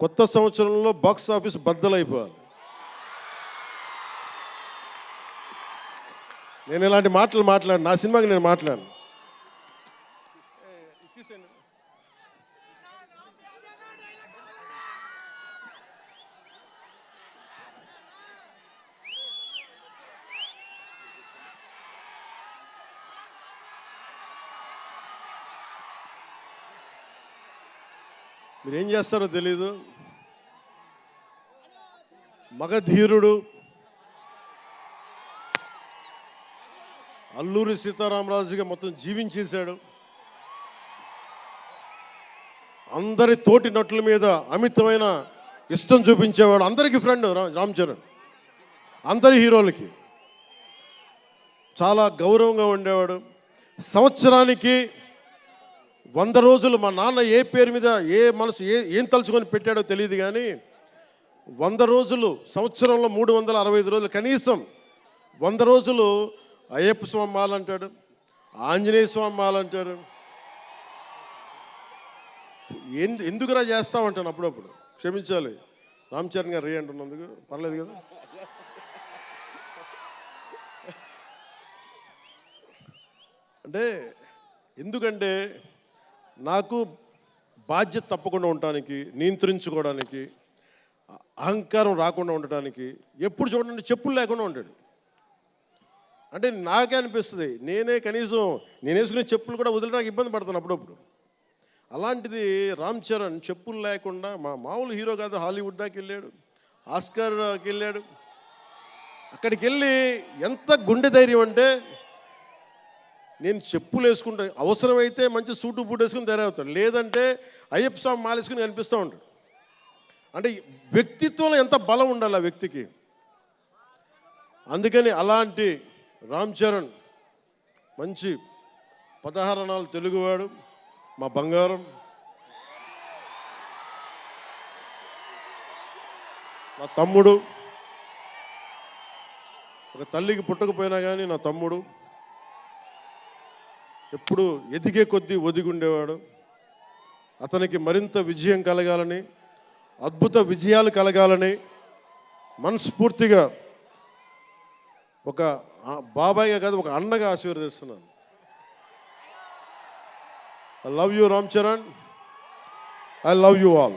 కొత్త సంవత్సరంలో box office బద్దలైపోవాలి. నేను ఇలాంటి మాటలు మాట్లాడు, నా సినిమాకి నేను మాట్లాడను. మీరు ఏం చేస్తారో తెలీదు. మగధీరుడు అల్లూరి సీతారామరాజుగా మొత్తం జీవించేశాడు. అందరి తోటి నటుల మీద అమితమైన ఇష్టం చూపించేవాడు. అందరికీ ఫ్రెండ్ రామ్ చరణ్. అందరి హీరోలకి చాలా గౌరవంగా ఉండేవాడు. సంవత్సరానికి 100 రోజులు మా నాన్న ఏ పేరు మీద ఏం తలుచుకొని పెట్టాడో తెలియదు, కానీ 100 రోజులు సంవత్సరంలో 365 రోజులు కనీసం 100 రోజులు అయ్యప్ప స్వామి మాలంటాడు, ఆంజనేయ స్వామి మాలంటాడు. ఎందుకురా చేస్తామంటాను అప్పుడప్పుడు. క్షమించాలి రామ్ చరణ్ గారు రే అంటున్నందుకు, పర్లేదు కదా. అంటే ఎందుకంటే నాకు బాధ్యత తప్పకుండా ఉండటానికి, నియంత్రించుకోవడానికి, అహంకారం రాకుండా ఉండటానికి ఎప్పుడు చూడండి చెప్పులు లేకుండా ఉంటాడు. అంటే నాకే అనిపిస్తుంది, కనీసం నేను వేసుకునే చెప్పులు కూడా వదిలేడానికి ఇబ్బంది పడతాను అప్పుడప్పుడు. అలాంటిది రామ్ చరణ్ చెప్పులు లేకుండా మామూలు హీరో కాదు, హాలీవుడ్ దాకా వెళ్ళాడు, ఆస్కార్కి వెళ్ళాడు. అక్కడికి వెళ్ళి ఎంత గుండె ధైర్యం అంటే, నేను చెప్పులు వేసుకుంటాను, అవసరమైతే మంచి సూటు బూట్ వేసుకుని తయారవుతాడు, లేదంటే అయ్యప్ప స్వామి మాలేసుకుని కనిపిస్తూ ఉంటాడు. అంటే వ్యక్తిత్వంలో ఎంత బలం ఉండాలి ఆ వ్యక్తికి. అందుకని అలాంటి రామ్ చరణ్ మంచి 16 అణాలు తెలుగువాడు, మా బంగారం, నా తమ్ముడు. ఒక తల్లికి పుట్టకపోయినా కానీ నా తమ్ముడు. ఎప్పుడు ఎదిగే కొద్దీ ఒదిగుండేవాడు. అతనికి మరింత విజయం కలగాలని, అద్భుత విజయాలు కలగాలని మనస్ఫూర్తిగా ఒక బాబాయ్గా కాదు, ఒక అన్నగా ఆశీర్వదిస్తున్నాను. I love you, Ram Charan. I love you all.